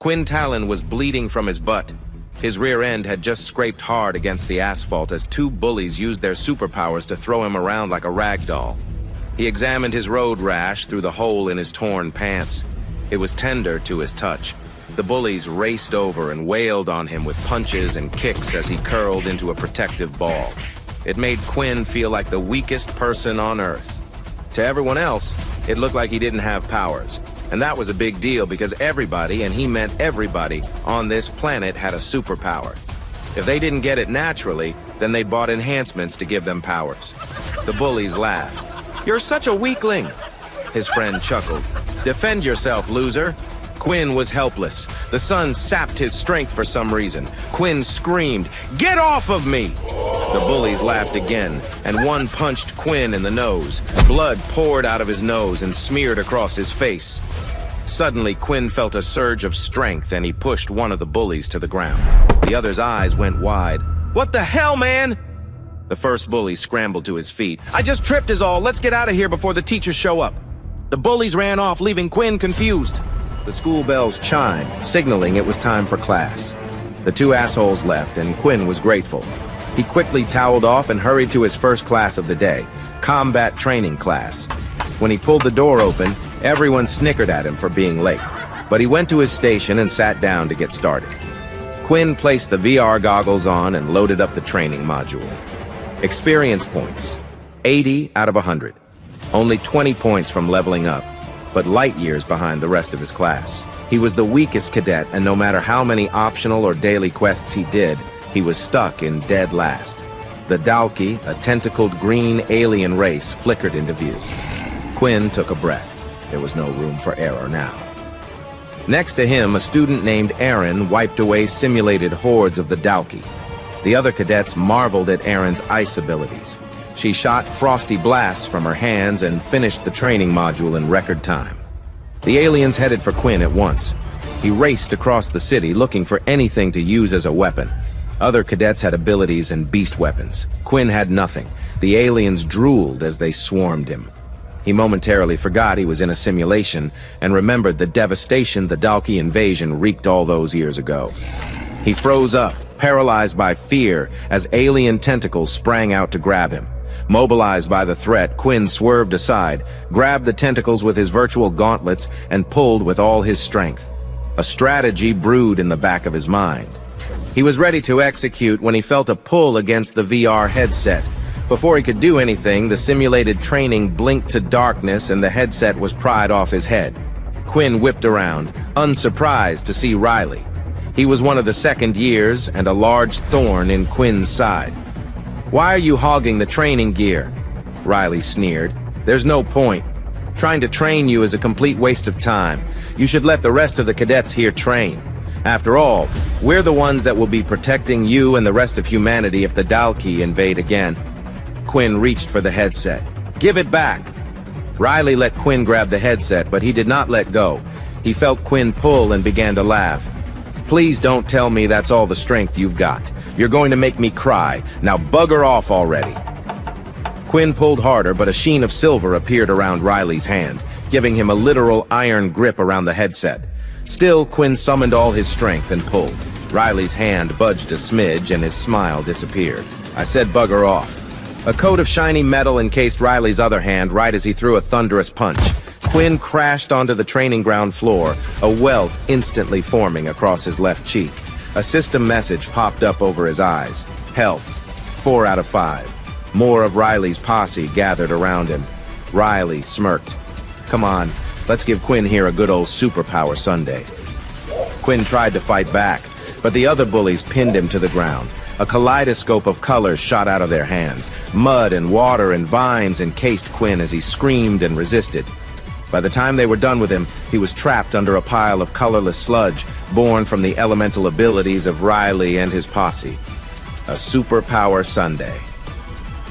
Quinn Talon was bleeding from his butt. His rear end had just scraped hard against the asphalt as two bullies used their superpowers to throw him around like a rag doll. He examined his road rash through the hole in his torn pants. It was tender to his touch. The bullies raced over and wailed on him with punches and kicks as he curled into a protective ball. It made Quinn feel like the weakest person on Earth. To everyone else, it looked like he didn't have powers. And that was a big deal because everybody, and he meant everybody, on this planet had a superpower. If they didn't get it naturally, then they bought enhancements to give them powers. The bullies laughed. "You're such a weakling," his friend chuckled. "Defend yourself, loser." Quinn was helpless. The sun sapped his strength for some reason. Quinn screamed, "Get off of me!" The bullies laughed again, and one punched Quinn in the nose. Blood poured out of his nose and smeared across his face. Suddenly, Quinn felt a surge of strength, and he pushed one of the bullies to the ground. The other's eyes went wide. "What the hell, man?" The first bully scrambled to his feet. "I just tripped is all. Let's get out of here before the teachers show up." The bullies ran off, leaving Quinn confused. The school bells chimed, signaling it was time for class. The two assholes left, and Quinn was grateful. He quickly toweled off and hurried to his first class of the day, combat training class. When he pulled the door open, everyone snickered at him for being late. But he went to his station and sat down to get started. Quinn placed the VR goggles on and loaded up the training module. Experience points, 80 out of 100. Only 20 points from leveling up, but light years behind the rest of his class. He was the weakest cadet, and no matter how many optional or daily quests he did, he was stuck in dead last. The Dalki, a tentacled green alien race, flickered into view. Quinn took a breath. There was no room for error now. Next to him, a student named Aaron wiped away simulated hordes of the Dalki. The other cadets marveled at Aaron's ice abilities. She shot frosty blasts from her hands and finished the training module in record time. The aliens headed for Quinn at once. He raced across the city looking for anything to use as a weapon. Other cadets had abilities and beast weapons. Quinn had nothing. The aliens drooled as they swarmed him. He momentarily forgot he was in a simulation and remembered the devastation the Dalki invasion wreaked all those years ago. He froze up, paralyzed by fear, as alien tentacles sprang out to grab him. Mobilized by the threat, Quinn swerved aside, grabbed the tentacles with his virtual gauntlets, and pulled with all his strength. A strategy brewed in the back of his mind. He was ready to execute when he felt a pull against the VR headset. Before he could do anything, the simulated training blinked to darkness and the headset was pried off his head. Quinn whipped around, unsurprised to see Riley. He was one of the second years and a large thorn in Quinn's side. "Why are you hogging the training gear?" Riley sneered. "There's no point. Trying to train you is a complete waste of time. You should let the rest of the cadets here train. After all, we're the ones that will be protecting you and the rest of humanity if the Dalki invade again." Quinn reached for the headset. "Give it back!" Riley let Quinn grab the headset, but he did not let go. He felt Quinn pull and began to laugh. "Please don't tell me that's all the strength you've got. You're going to make me cry. Now bugger off already." Quinn pulled harder, but a sheen of silver appeared around Riley's hand, giving him a literal iron grip around the headset. Still, Quinn summoned all his strength and pulled. Riley's hand budged a smidge and his smile disappeared. "I said bugger off." A coat of shiny metal encased Riley's other hand right as he threw a thunderous punch. Quinn crashed onto the training ground floor, a welt instantly forming across his left cheek. A system message popped up over his eyes. Health, 4 out of 5. More of Riley's posse gathered around him. Riley smirked. "Come on, let's give Quinn here a good old superpower Sunday." Quinn tried to fight back, but the other bullies pinned him to the ground. A kaleidoscope of colors shot out of their hands. Mud and water and vines encased Quinn as he screamed and resisted. By the time they were done with him, he was trapped under a pile of colorless sludge, born from the elemental abilities of Riley and his posse. A superpower Sunday.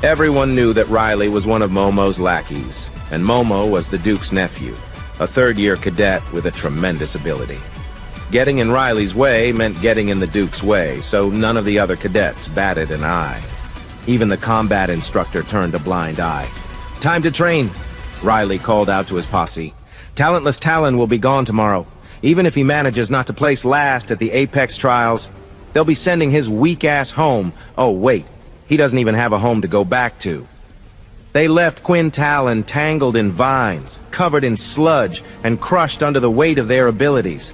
Everyone knew that Riley was one of Momo's lackeys, and Momo was the Duke's nephew, a third-year cadet with a tremendous ability. Getting in Riley's way meant getting in the Duke's way, so none of the other cadets batted an eye. Even the combat instructor turned a blind eye. "Time to train," Riley called out to his posse. "Talentless Talon will be gone tomorrow. Even if he manages not to place last at the Apex trials, they'll be sending his weak ass home. Oh wait, he doesn't even have a home to go back to. They left Quinn Talon tangled in vines, covered in sludge, and crushed under the weight of their abilities.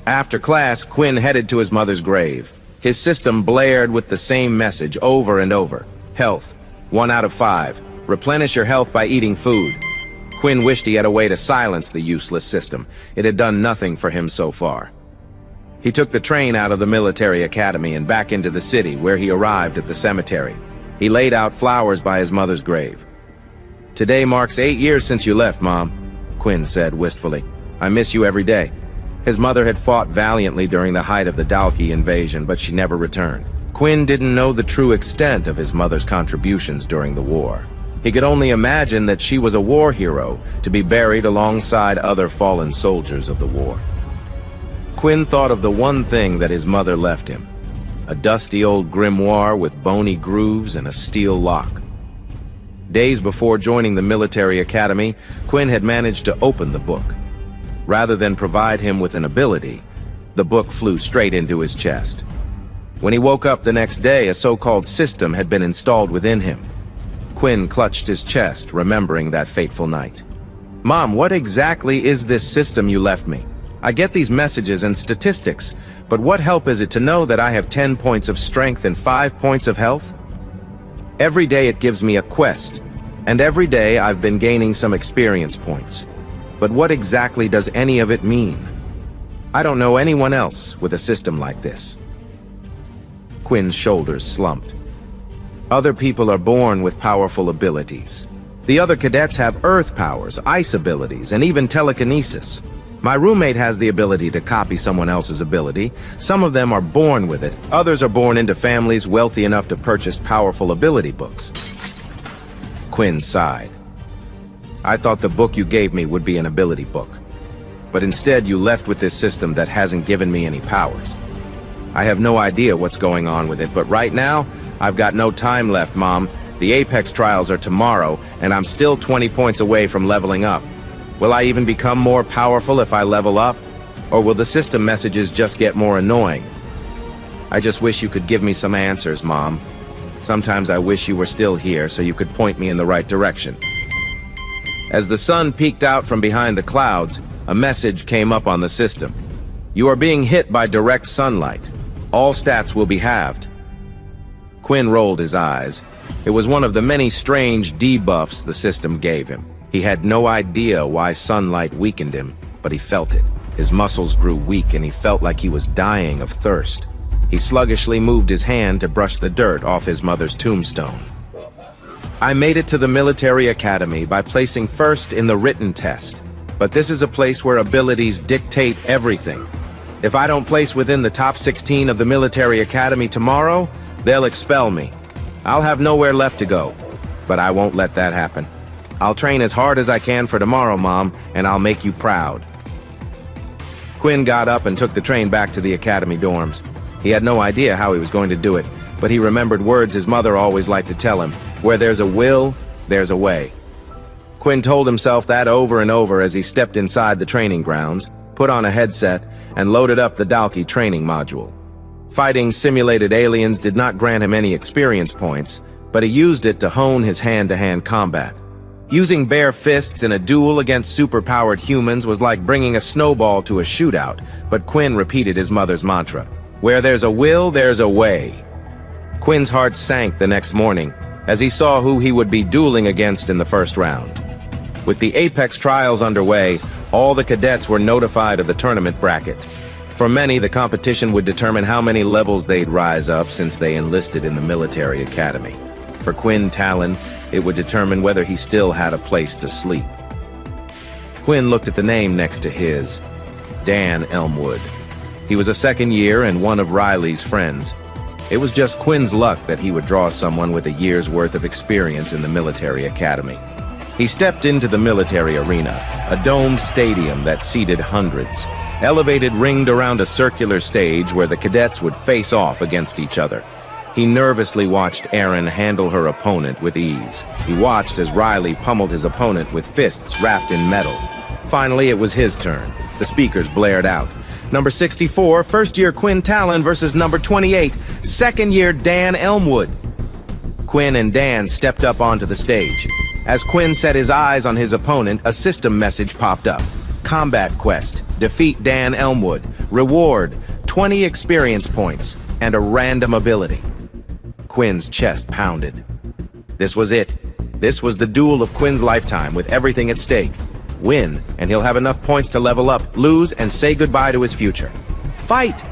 After class, Quinn headed to his mother's grave. His system blared with the same message over and over. Health, 1 out of 5. Replenish your health by eating food. Quinn wished he had a way to silence the useless system. It had done nothing for him so far. He took the train out of the military academy and back into the city, where he arrived at the cemetery. He laid out flowers by his mother's grave. "Today marks 8 years since you left, Mom," Quinn said wistfully. "I miss you every day." His mother had fought valiantly during the height of the Dalki invasion, but she never returned. Quinn didn't know the true extent of his mother's contributions during the war. He could only imagine that she was a war hero, to be buried alongside other fallen soldiers of the war. Quinn thought of the one thing that his mother left him: a dusty old grimoire with bony grooves and a steel lock. Days before joining the military academy, Quinn had managed to open the book. Rather than provide him with an ability, the book flew straight into his chest. When he woke up the next day, a so-called system had been installed within him. Quinn clutched his chest, remembering that fateful night. "Mom, what exactly is this system you left me? I get these messages and statistics, but what help is it to know that I have 10 points of strength and 5 points of health? Every day it gives me a quest, and every day I've been gaining some experience points. But what exactly does any of it mean? I don't know anyone else with a system like this." Quinn's shoulders slumped. Other people are born with powerful abilities. The other cadets have earth powers, ice abilities, and even telekinesis. My roommate has the ability to copy someone else's ability. Some of them are born with it. Others are born into families wealthy enough to purchase powerful ability books. Quinn sighed. "I thought the book you gave me would be an ability book. But instead you left with this system that hasn't given me any powers. I have no idea what's going on with it, but right now, I've got no time left, Mom. The Apex trials are tomorrow, and I'm still 20 points away from leveling up. Will I even become more powerful if I level up? Or will the system messages just get more annoying? I just wish you could give me some answers, Mom. Sometimes I wish you were still here so you could point me in the right direction." As the sun peeked out from behind the clouds, a message came up on the system. "You are being hit by direct sunlight. All stats will be halved." Quinn rolled his eyes. It was one of the many strange debuffs the system gave him. He had no idea why sunlight weakened him, but he felt it. His muscles grew weak and he felt like he was dying of thirst. He sluggishly moved his hand to brush the dirt off his mother's tombstone. "I made it to the military academy by placing first in the written test, but this is a place where abilities dictate everything. If I don't place within the top 16 of the military academy tomorrow, they'll expel me. I'll have nowhere left to go, but I won't let that happen. I'll train as hard as I can for tomorrow, Mom, and I'll make you proud." Quinn got up and took the train back to the academy dorms. He had no idea how he was going to do it, but he remembered words his mother always liked to tell him: "Where there's a will, there's a way." Quinn told himself that over and over as he stepped inside the training grounds, put on a headset, and loaded up the Dalki training module. Fighting simulated aliens did not grant him any experience points, but he used it to hone his hand-to-hand combat. Using bare fists in a duel against superpowered humans was like bringing a snowball to a shootout, but Quinn repeated his mother's mantra: "Where there's a will, there's a way." Quinn's heart sank the next morning as he saw who he would be dueling against in the first round. With the Apex trials underway, all the cadets were notified of the tournament bracket. For many, the competition would determine how many levels they'd rise up since they enlisted in the military academy. For Quinn Talon, it would determine whether he still had a place to sleep. Quinn looked at the name next to his: Dan Elmwood. He was a second year and one of Riley's friends. It was just Quinn's luck that he would draw someone with a year's worth of experience in the military academy. He stepped into the military arena, a domed stadium that seated hundreds, elevated ringed around a circular stage where the cadets would face off against each other. He nervously watched Erin handle her opponent with ease. He watched as Riley pummeled his opponent with fists wrapped in metal. Finally, it was his turn. The speakers blared out. Number 64, first-year Quinn Talon versus number 28, second-year Dan Elmwood. Quinn and Dan stepped up onto the stage. As Quinn set his eyes on his opponent, a system message popped up. Combat quest, defeat Dan Elmwood. Reward, 20 experience points, and a random ability. Quinn's chest pounded. This was it. This was the duel of Quinn's lifetime, with everything at stake. Win, and he'll have enough points to level up. Lose, and say goodbye to his future. Fight!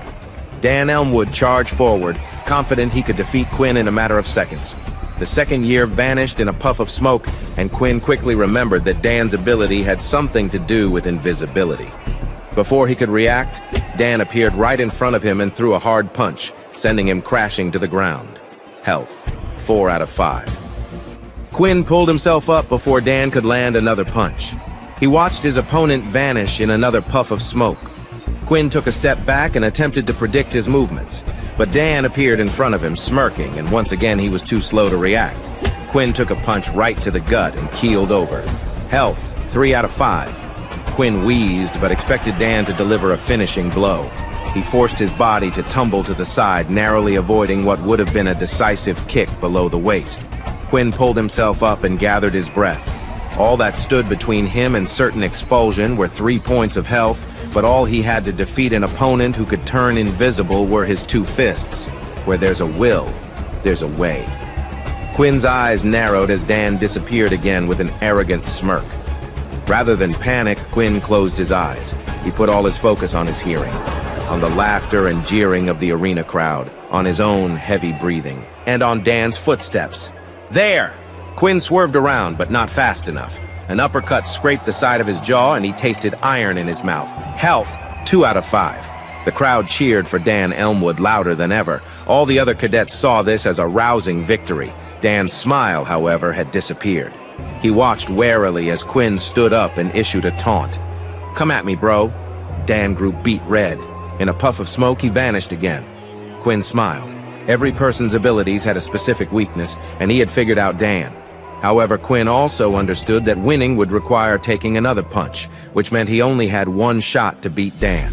Dan Elmwood charged forward, confident he could defeat Quinn in a matter of seconds. The second year vanished in a puff of smoke, and Quinn quickly remembered that Dan's ability had something to do with invisibility. Before he could react, Dan appeared right in front of him and threw a hard punch, sending him crashing to the ground. Health, 4 out of 5. Quinn pulled himself up before Dan could land another punch. He watched his opponent vanish in another puff of smoke. Quinn took a step back and attempted to predict his movements, but Dan appeared in front of him, smirking, and once again he was too slow to react. Quinn took a punch right to the gut and keeled over. Health, 3 out of 5. Quinn wheezed, but expected Dan to deliver a finishing blow. He forced his body to tumble to the side, narrowly avoiding what would have been a decisive kick below the waist. Quinn pulled himself up and gathered his breath. All that stood between him and certain expulsion were 3 points of health, but all he had to defeat an opponent who could turn invisible were his 2 fists. Where there's a will, there's a way. Quinn's eyes narrowed as Dan disappeared again with an arrogant smirk. Rather than panic, Quinn closed his eyes. He put all his focus on his hearing, on the laughter and jeering of the arena crowd, on his own heavy breathing, and on Dan's footsteps. There! Quinn swerved around, but not fast enough. An uppercut scraped the side of his jaw, and he tasted iron in his mouth. Health, 2 out of 5. The crowd cheered for Dan Elmwood louder than ever. All the other cadets saw this as a rousing victory. Dan's smile, however, had disappeared. He watched warily as Quinn stood up and issued a taunt. "Come at me, bro." Dan grew beet red. In a puff of smoke, he vanished again. Quinn smiled. Every person's abilities had a specific weakness, and he had figured out Dan. However, Quinn also understood that winning would require taking another punch, which meant he only had one shot to beat Dan.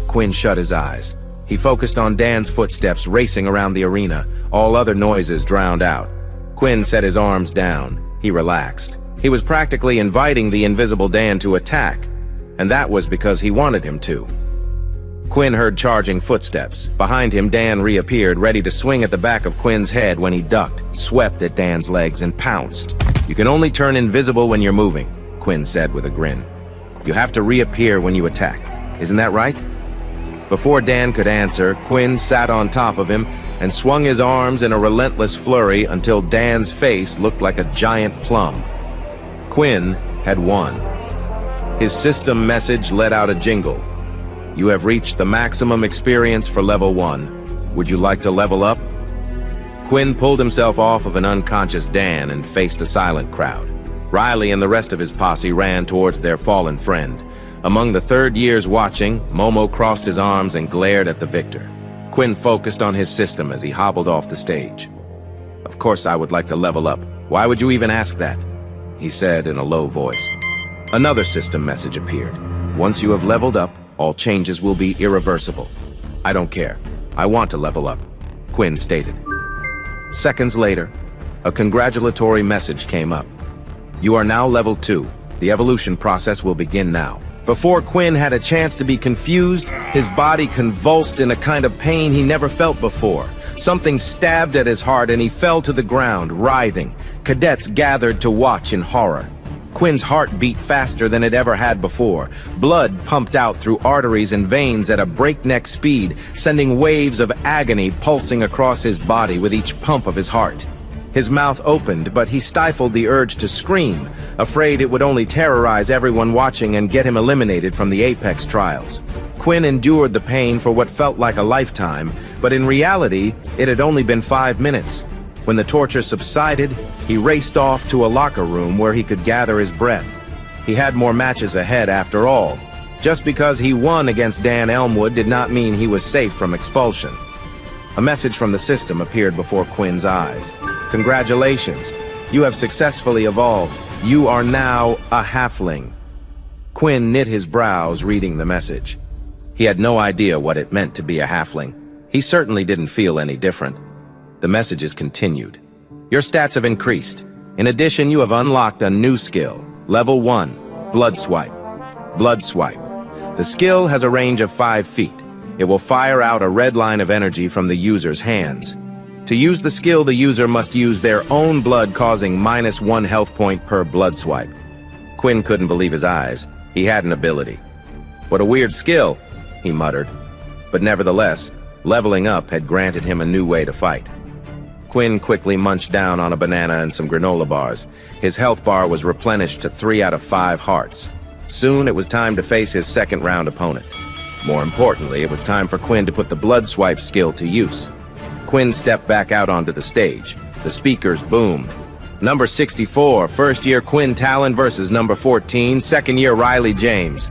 Quinn shut his eyes. He focused on Dan's footsteps racing around the arena, all other noises drowned out. Quinn set his arms down. He relaxed. He was practically inviting the invisible Dan to attack, and that was because he wanted him to. Quinn heard charging footsteps. Behind him, Dan reappeared, ready to swing at the back of Quinn's head when he ducked, swept at Dan's legs, and pounced. "You can only turn invisible when you're moving," Quinn said with a grin. "You have to reappear when you attack. Isn't that right?" Before Dan could answer, Quinn sat on top of him and swung his arms in a relentless flurry until Dan's face looked like a giant plum. Quinn had won. His system message let out a jingle. "You have reached the maximum experience for level 1. Would you like to level up?" Quinn pulled himself off of an unconscious Dan and faced a silent crowd. Riley and the rest of his posse ran towards their fallen friend. Among the third years watching, Momo crossed his arms and glared at the victor. Quinn focused on his system as he hobbled off the stage. "Of course I would like to level up. Why would you even ask that?" he said in a low voice. Another system message appeared. "Once you have leveled up, all changes will be irreversible." "I don't care. I want to level up," Quinn stated. Seconds later, a congratulatory message came up. "You are now level 2. The evolution process will begin now." Before Quinn had a chance to be confused, his body convulsed in a kind of pain he never felt before. Something stabbed at his heart and he fell to the ground, writhing. Cadets gathered to watch in horror. Quinn's heart beat faster than it ever had before. Blood pumped out through arteries and veins at a breakneck speed, sending waves of agony pulsing across his body with each pump of his heart. His mouth opened, but he stifled the urge to scream, afraid it would only terrorize everyone watching and get him eliminated from the Apex trials. Quinn endured the pain for what felt like a lifetime, but in reality, it had only been 5 minutes. When the torture subsided, he raced off to a locker room where he could gather his breath. He had more matches ahead after all. Just because he won against Dan Elmwood did not mean he was safe from expulsion. A message from the system appeared before Quinn's eyes. "Congratulations. You have successfully evolved. You are now a halfling." Quinn knit his brows, reading the message. He had no idea what it meant to be a halfling. He certainly didn't feel any different. The messages continued. Your stats have increased. In addition, you have unlocked a new skill. Level 1, Blood Swipe. Blood Swipe. The skill has a range of 5 feet. It will fire out a red line of energy from the user's hands. To use the skill, the user must use their own blood, causing -1 health point per blood swipe. Quinn couldn't believe his eyes. He had an ability. What a weird skill, he muttered. But nevertheless, leveling up had granted him a new way to fight. Quinn quickly munched down on a banana and some granola bars. His health bar was replenished to 3 out of 5 hearts. Soon it was time to face his second round opponent. More importantly, it was time for Quinn to put the blood swipe skill to use. Quinn stepped back out onto the stage. The speakers boomed. Number 64, first-year Quinn Talon versus number 14, second-year Riley James.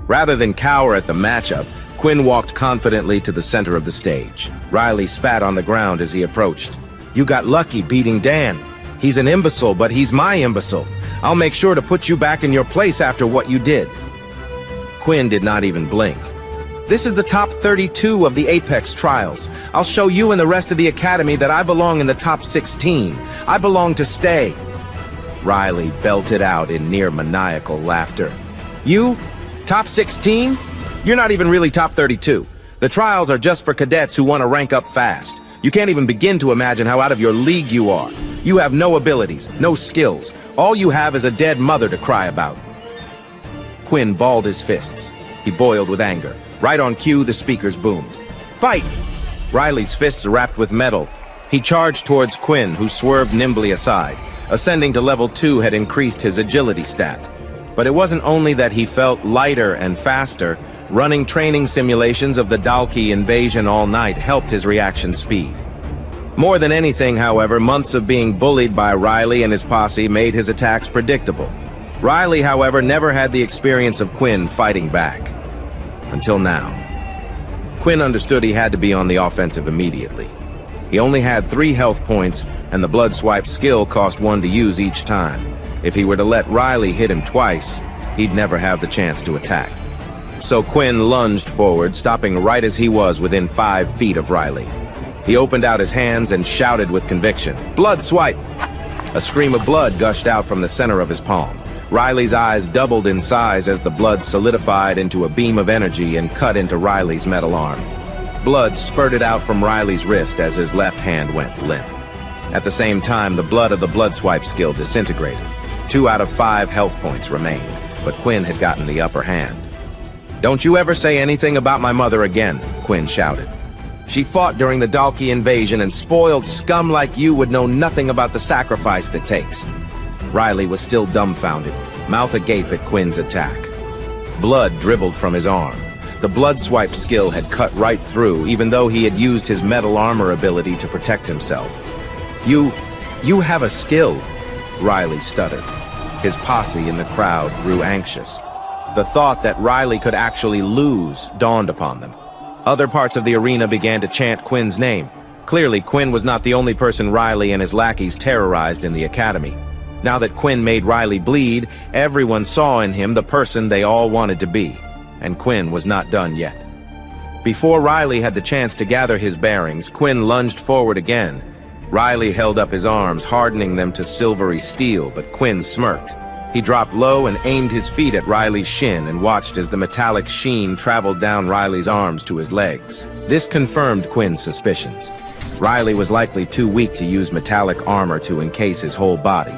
Rather than cower at the matchup, Quinn walked confidently to the center of the stage. Riley spat on the ground as he approached. You got lucky beating Dan. He's an imbecile, but he's my imbecile. I'll make sure to put you back in your place after what you did. Quinn did not even blink. This is the top 32 of the Apex trials. I'll show you and the rest of the academy that I belong in the top 16. I belong to stay. Riley belted out in near maniacal laughter. You? Top 16? You're not even really top 32. The trials are just for cadets who want to rank up fast. You can't even begin to imagine how out of your league you are. You have no abilities, no skills. All you have is a dead mother to cry about. Quinn balled his fists. He boiled with anger. Right on cue, the speakers boomed. Fight! Riley's fists wrapped with metal. He charged towards Quinn, who swerved nimbly aside. Ascending to level 2 had increased his agility stat. But it wasn't only that he felt lighter and faster. Running training simulations of the Dalki invasion all night helped his reaction speed. More than anything, however, months of being bullied by Riley and his posse made his attacks predictable. Riley, however, never had the experience of Quinn fighting back. Until now. Quinn understood he had to be on the offensive immediately. He only had 3 health points, and the blood swipe skill cost 1 to use each time. If he were to let Riley hit him twice, he'd never have the chance to attack. So Quinn lunged forward, stopping right as he was within 5 feet of Riley. He opened out his hands and shouted with conviction, "Blood swipe!" A stream of blood gushed out from the center of his palm. Riley's eyes doubled in size as the blood solidified into a beam of energy and cut into Riley's metal arm. Blood spurted out from Riley's wrist as his left hand went limp. At the same time, the blood of the blood swipe skill disintegrated. 2 out of 5 health points remained, but Quinn had gotten the upper hand. "Don't you ever say anything about my mother again," Quinn shouted. "She fought during the Dalki invasion, and spoiled scum like you would know nothing about the sacrifice that takes." Riley was still dumbfounded, mouth agape at Quinn's attack. Blood dribbled from his arm. The blood swipe skill had cut right through, even though he had used his metal armor ability to protect himself. You have a skill," Riley stuttered. His posse in the crowd grew anxious. The thought that Riley could actually lose dawned upon them. Other parts of the arena began to chant Quinn's name. Clearly, Quinn was not the only person Riley and his lackeys terrorized in the academy. Now that Quinn made Riley bleed, everyone saw in him the person they all wanted to be. And Quinn was not done yet. Before Riley had the chance to gather his bearings, Quinn lunged forward again. Riley held up his arms, hardening them to silvery steel, but Quinn smirked. He dropped low and aimed his feet at Riley's shin and watched as the metallic sheen traveled down Riley's arms to his legs. This confirmed Quinn's suspicions. Riley was likely too weak to use metallic armor to encase his whole body.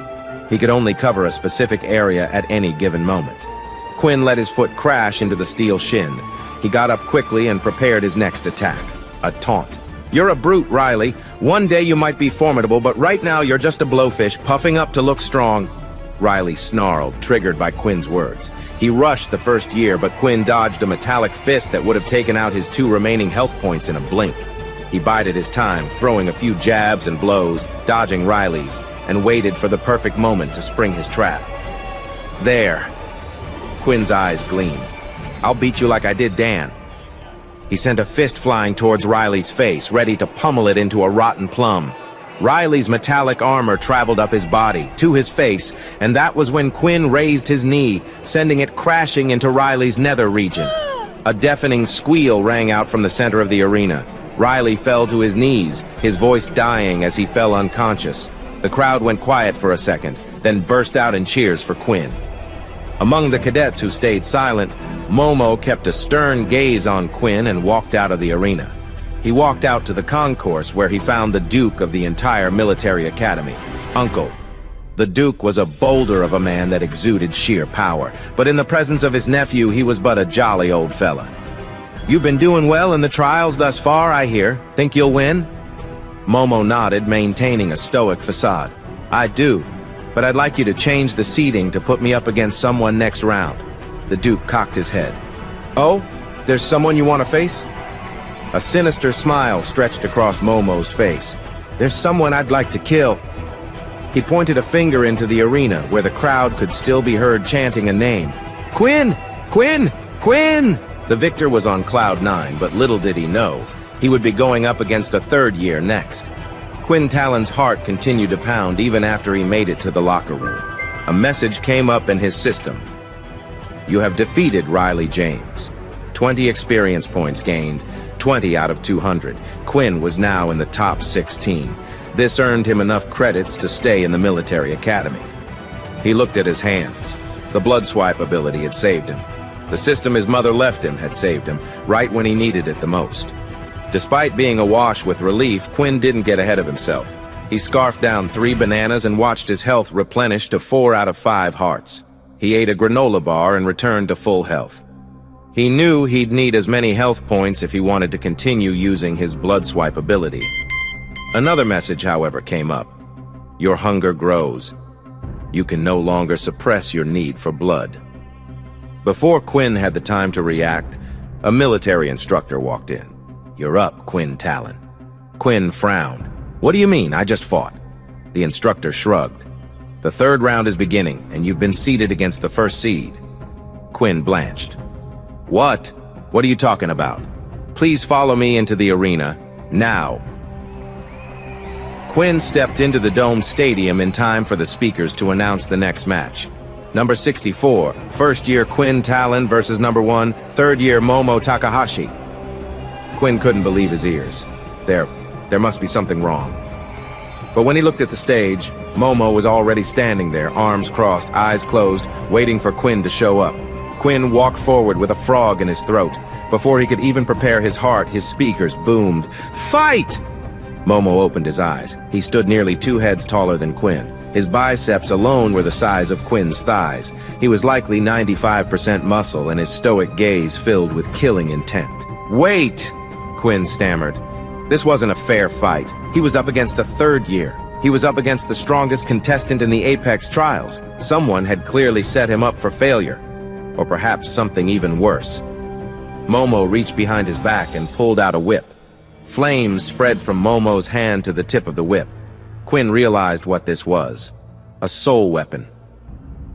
He could only cover a specific area at any given moment. Quinn let his foot crash into the steel shin. He got up quickly and prepared his next attack. A taunt. "You're a brute, Riley. One day you might be formidable, but right now you're just a blowfish, puffing up to look strong." Riley snarled, triggered by Quinn's words. He rushed the first year, but Quinn dodged a metallic fist that would have taken out his 2 remaining health points in a blink. He bided his time, throwing a few jabs and blows, dodging Riley's, and waited for the perfect moment to spring his trap. "There." Quinn's eyes gleamed. "I'll beat you like I did Dan." He sent a fist flying towards Riley's face, ready to pummel it into a rotten plum. Riley's metallic armor traveled up his body, to his face, and that was when Quinn raised his knee, sending it crashing into Riley's nether region. A deafening squeal rang out from the center of the arena. Riley fell to his knees, his voice dying as he fell unconscious. The crowd went quiet for a second, then burst out in cheers for Quinn. Among the cadets who stayed silent, Momo kept a stern gaze on Quinn and walked out of the arena. He walked out to the concourse where he found the Duke of the entire military academy, Uncle. The Duke was a boulder of a man that exuded sheer power, but in the presence of his nephew, he was but a jolly old fella. "You've been doing well in the trials thus far, I hear. Think you'll win?" Momo nodded, maintaining a stoic facade. "I do, but I'd like you to change the seating to put me up against someone next round." The Duke cocked his head. "Oh, there's someone you want to face?" A sinister smile stretched across Momo's face. "There's someone I'd like to kill." He pointed a finger into the arena where the crowd could still be heard chanting a name. "Quinn! Quinn! Quinn!" The victor was on cloud 9, but little did he know he would be going up against a third year next. Quinn Talon's heart continued to pound even after he made it to the locker room. A message came up in his system. "You have defeated Riley James. 20 experience points gained, 20 out of 200. Quinn was now in the top 16. This earned him enough credits to stay in the military academy." He looked at his hands. The blood swipe ability had saved him. The system his mother left him had saved him, right when he needed it the most. Despite being awash with relief, Quinn didn't get ahead of himself. He scarfed down 3 bananas and watched his health replenish to 4 out of 5 hearts. He ate a granola bar and returned to full health. He knew he'd need as many health points if he wanted to continue using his blood swipe ability. Another message, however, came up. "Your hunger grows. You can no longer suppress your need for blood." Before Quinn had the time to react, a military instructor walked in. "You're up, Quinn Talon." Quinn frowned. "What do you mean? I just fought." The instructor shrugged. "The third round is beginning, and you've been seeded against the first seed." Quinn blanched. "What? What are you talking about? Please follow me into the arena, now." Quinn stepped into the domed stadium in time for the speakers to announce the next match. Number 64, first-year Quinn Talon versus number 1, third-year Momo Takahashi. Quinn couldn't believe his ears. There must be something wrong. But when he looked at the stage, Momo was already standing there, arms crossed, eyes closed, waiting for Quinn to show up. Quinn walked forward with a frog in his throat. Before he could even prepare his heart, his speakers boomed, "Fight!" Momo opened his eyes. He stood nearly 2 heads taller than Quinn. His biceps alone were the size of Quinn's thighs. He was likely 95% muscle, and his stoic gaze filled with killing intent. "Wait!" Quinn stammered. This wasn't a fair fight. He was up against a third year. He was up against the strongest contestant in the Apex trials. Someone had clearly set him up for failure. Or perhaps something even worse. Momo reached behind his back and pulled out a whip. Flames spread from Momo's hand to the tip of the whip. Quinn realized what this was. A soul weapon.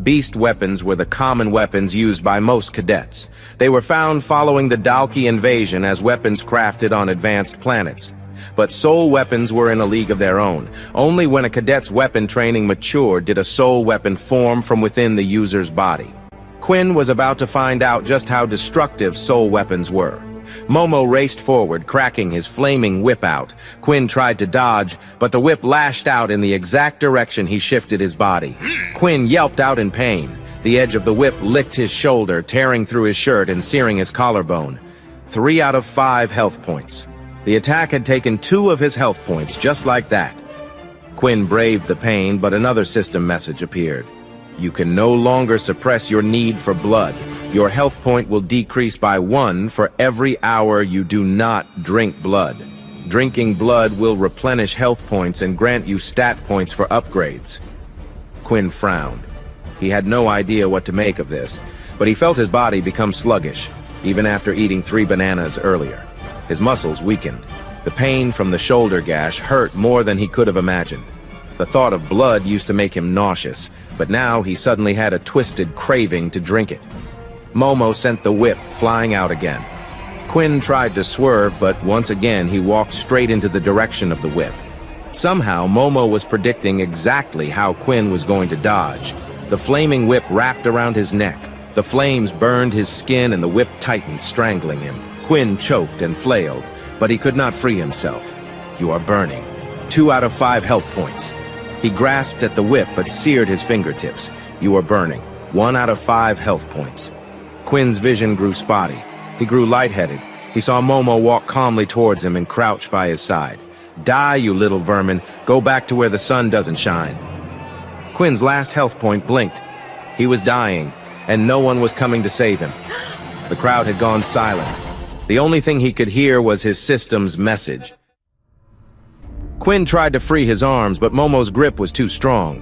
Beast weapons were the common weapons used by most cadets. They were found following the Dalki invasion as weapons crafted on advanced planets. But soul weapons were in a league of their own. Only when a cadet's weapon training matured did a soul weapon form from within the user's body. Quinn was about to find out just how destructive soul weapons were. Momo raced forward, cracking his flaming whip out. Quinn tried to dodge, but the whip lashed out in the exact direction he shifted his body. Quinn yelped out in pain. The edge of the whip licked his shoulder, tearing through his shirt and searing his collarbone. 3 out of 5 health points. The attack had taken 2 of his health points, just like that. Quinn braved the pain, but another system message appeared. You can no longer suppress your need for blood. Your health point will decrease by 1 for every hour you do not drink blood. Drinking blood will replenish health points and grant you stat points for upgrades. Quinn frowned. He had no idea what to make of this, but he felt his body become sluggish, even after eating 3 bananas earlier. His muscles weakened. The pain from the shoulder gash hurt more than he could have imagined. The thought of blood used to make him nauseous, but now he suddenly had a twisted craving to drink it. Momo sent the whip flying out again. Quinn tried to swerve, but once again he walked straight into the direction of the whip. Somehow, Momo was predicting exactly how Quinn was going to dodge. The flaming whip wrapped around his neck. The flames burned his skin and the whip tightened, strangling him. Quinn choked and flailed, but he could not free himself. "You are burning. 2 out of 5 health points." He grasped at the whip but seared his fingertips. "You are burning. 1 out of 5 health points." Quinn's vision grew spotty. He grew lightheaded. He saw Momo walk calmly towards him and crouch by his side. "Die, you little vermin. Go back to where the sun doesn't shine." Quinn's last health point blinked. He was dying, and no one was coming to save him. The crowd had gone silent. The only thing he could hear was his system's message. Quinn tried to free his arms, but Momo's grip was too strong.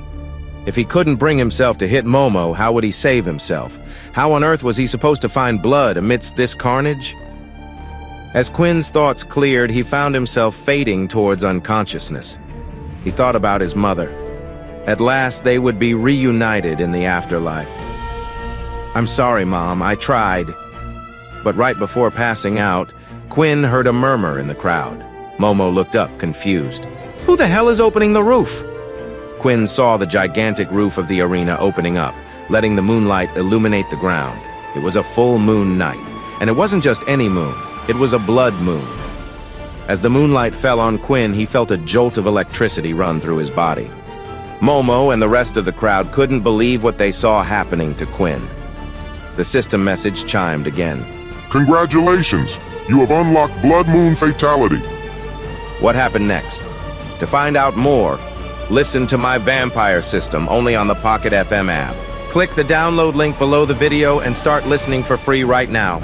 If he couldn't bring himself to hit Momo, how would he save himself? How on earth was he supposed to find blood amidst this carnage? As Quinn's thoughts cleared, he found himself fading towards unconsciousness. He thought about his mother. At last, they would be reunited in the afterlife. "I'm sorry, Mom, I tried." But right before passing out, Quinn heard a murmur in the crowd. Momo looked up, confused. "Who the hell is opening the roof?" Quinn saw the gigantic roof of the arena opening up, letting the moonlight illuminate the ground. It was a full moon night, and it wasn't just any moon. It was a blood moon. As the moonlight fell on Quinn, he felt a jolt of electricity run through his body. Momo and the rest of the crowd couldn't believe what they saw happening to Quinn. The system message chimed again. "Congratulations! You have unlocked Blood Moon Fatality." What happened next? To find out more, listen to My Vampire System only on the Pocket FM app. Click the download link below the video and start listening for free right now.